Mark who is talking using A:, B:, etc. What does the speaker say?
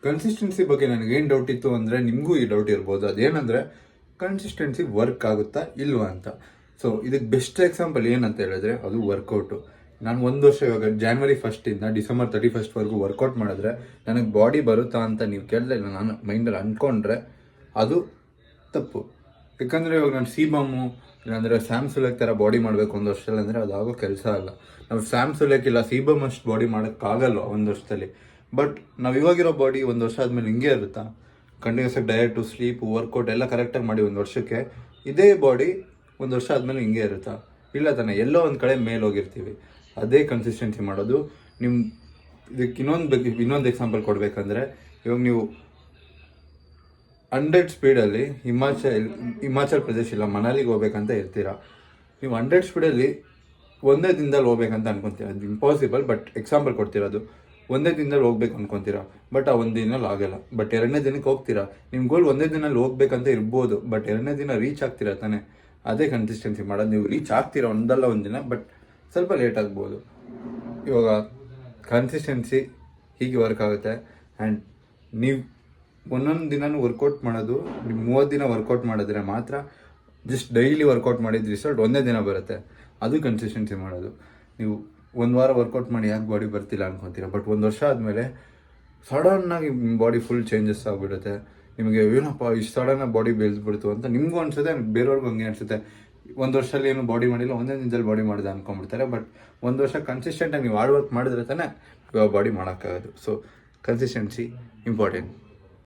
A: Consistency ಬಗ್ಗೆ ನನಗೇನು doubt ಇತ್ತು ಅಂದರೆ ನಿಮಗೂ ಈ ಡೌಟ್ ಇರ್ಬೋದು. ಅದೇನಂದರೆ ಕನ್ಸಿಸ್ಟೆನ್ಸಿ ವರ್ಕ್ ಆಗುತ್ತಾ ಇಲ್ವಾ ಅಂತ. ಸೊ ಇದಕ್ಕೆ ಬೆಸ್ಟ್ ಎಕ್ಸಾಂಪಲ್ ಏನಂತ ಹೇಳಿದ್ರೆ ಅದು ವರ್ಕೌಟು. ನಾನು ಒಂದು ವರ್ಷ ಇವಾಗ January 1st December 31st workout ಮಾಡಿದ್ರೆ ನನಗೆ ಬಾಡಿ ಬರುತ್ತಾ ಅಂತ ನೀವು ಕೇಳಿದ್ರೆ ನಾನು ಮೈಂಡಲ್ಲಿ ಅಂದ್ಕೊಂಡ್ರೆ ಅದು ತಪ್ಪು. ಯಾಕಂದರೆ ಇವಾಗ ನಾನು ಸಿಬಮ್ಮು ಇಲ್ಲಾಂದರೆ ಸ್ಯಾಮ್ ಸುಲೇಕ್ ಥರ ಬಾಡಿ ಮಾಡಬೇಕು ಒಂದು ವರ್ಷದಲ್ಲಿ ಅಂದರೆ ಅದಾಗೋ ಕೆಲಸ ಅಲ್ಲ. ನಾವು ಸ್ಯಾಮ್ ಸುಲೇಕ್ ಇಲ್ಲ ಸಿಬಮ್ ಅಷ್ಟು ಬಾಡಿ ಮಾಡೋಕ್ಕಾಗಲ್ವ ಒಂದು ವರ್ಷದಲ್ಲಿ. ಬಟ್ ನಾವು ಇವಾಗಿರೋ ಬಾಡಿ ಒಂದು ವರ್ಷ ಆದಮೇಲೆ ಹಿಂಗೆ ಇರುತ್ತಾ? ಕಂಟಿನ್ಯೂಸ್ ಆಗಿ ಡಯಟು, ಸ್ಲೀಪು, ವರ್ಕೌಟ್ ಎಲ್ಲ ಕರೆಕ್ಟಾಗಿ ಮಾಡಿ ಒಂದು ವರ್ಷಕ್ಕೆ ಇದೇ ಬಾಡಿ ಒಂದು ವರ್ಷ ಆದಮೇಲೆ ಹಿಂಗೆ ಇರುತ್ತಾ? ಇಲ್ಲ ತಾನೆ, ಎಲ್ಲೋ ಒಂದು ಕಡೆ ಮೇಲೆ ಹೋಗಿರ್ತೀವಿ. ಅದೇ ಕನ್ಸಿಸ್ಟೆನ್ಸಿ ಮಾಡೋದು. ಇದಕ್ಕೆ ಇನ್ನೊಂದು ಎಕ್ಸಾಂಪಲ್ ಕೊಡಬೇಕಂದ್ರೆ, ಇವಾಗ ನೀವು 100 ಸ್ಪೀಡಲ್ಲಿ ಹಿಮಾಚಲ್ ಪ್ರದೇಶ್ ಇಲ್ಲ ಮನಾಲಿಗೆ ಹೋಗ್ಬೇಕಂತ ಇರ್ತೀರಾ. ನೀವು 100 ಸ್ಪೀಡಲ್ಲಿ ಒಂದೇ ದಿನದಲ್ಲಿ ಹೋಗ್ಬೇಕಂತ ಅನ್ಕೊತೀರ. ಅದು ಇಂಪಾಸಿಬಲ್, ಬಟ್ ಎಕ್ಸಾಂಪಲ್ ಕೊಡ್ತಿರೋದು. ಒಂದೇ ದಿನದಲ್ಲಿ ಹೋಗ್ಬೇಕು ಅನ್ಕೊತೀರಾ, ಬಟ್ ಆ ಒಂದು ದಿನಲ್ಲಿ ಆಗಲ್ಲ. ಬಟ್ 2ನೇ ದಿನಕ್ಕೆ ಹೋಗ್ತೀರಾ. ನಿಮ್ಮ ಗೋಲ್ ಒಂದೇ ದಿನಲ್ಲಿ ಹೋಗ್ಬೇಕಂತ ಇರ್ಬೋದು, ಬಟ್ 2ನೇ ದಿನ ರೀಚ್ ಆಗ್ತೀರಾ ತಾನೆ. ಅದೇ ಕನ್ಸಿಸ್ಟೆನ್ಸಿ ಮಾಡೋದು. ನೀವು ರೀಚ್ ಆಗ್ತೀರಾ ಒಂದಲ್ಲ ಒಂದು ದಿನ, ಬಟ್ ಸ್ವಲ್ಪ ಲೇಟ್ ಆಗ್ಬೋದು. ಇವಾಗ ಕನ್ಸಿಸ್ಟೆನ್ಸಿ ಹೀಗೆ ವರ್ಕ್ ಆಗುತ್ತೆ. ಆ್ಯಂಡ್ ನೀವು ಒಂದೊಂದು ದಿನನೂ ವರ್ಕೌಟ್ ಮಾಡೋದು, ನೀವು 30 ದಿನ ವರ್ಕೌಟ್ ಮಾಡಿದ್ರೆ ಮಾತ್ರ ಜಸ್ಟ್ ಡೈಲಿ ವರ್ಕೌಟ್ ಮಾಡಿದ ರಿಸಲ್ಟ್ ಒಂದೇ ದಿನ ಬರುತ್ತೆ. ಅದು ಕನ್ಸಿಸ್ಟೆನ್ಸಿ ಮಾಡೋದು. ನೀವು ಒಂದು ವಾರ ವರ್ಕೌಟ್ ಮಾಡಿ ಯಾಕೆ ಬಾಡಿ ಬರ್ತಿಲ್ಲ ಅನ್ಕೊತೀರಾ, ಬಟ್ ಒಂದು ವರ್ಷ ಆದಮೇಲೆ ಸಡನ್ನಾಗಿ ಬಾಡಿ ಫುಲ್ ಚೇಂಜಸ್ ಆಗಿಬಿಡುತ್ತೆ. ನಿಮಗೆ ಏನಪ್ಪ ಇಷ್ಟು ಸಡನ್ನಾಗಿ ಬಾಡಿ ಬೆಳೆಸ್ಬಿಡ್ತು ಅಂತ ನಿಮಗೂ ಅನಿಸುತ್ತೆ, ಬೇರೆಯವ್ರಿಗೂ ಹಂಗೆ ಅನಿಸುತ್ತೆ. ಒಂದು ವರ್ಷದಲ್ಲಿ ಏನು ಬಾಡಿ ಮಾಡಿಲ್ಲ, ಒಂದೇ ದಿನದಲ್ಲಿ ಬಾಡಿ ಮಾಡಿದೆ ಅಂದ್ಕೊಂಡ್ಬಿಡ್ತಾರೆ. ಬಟ್ ಒಂದು ವರ್ಷ ಕನ್ಸಿಸ್ಟೆಂಟಾಗಿ ನೀವು ಹಾರ್ಡ್ ವರ್ಕ್ ಮಾಡಿದ್ರೆ ತಾನೇ ಇವಾಗ ಬಾಡಿ ಮಾಡೋಕ್ಕಾಗೋದು. So consistency important.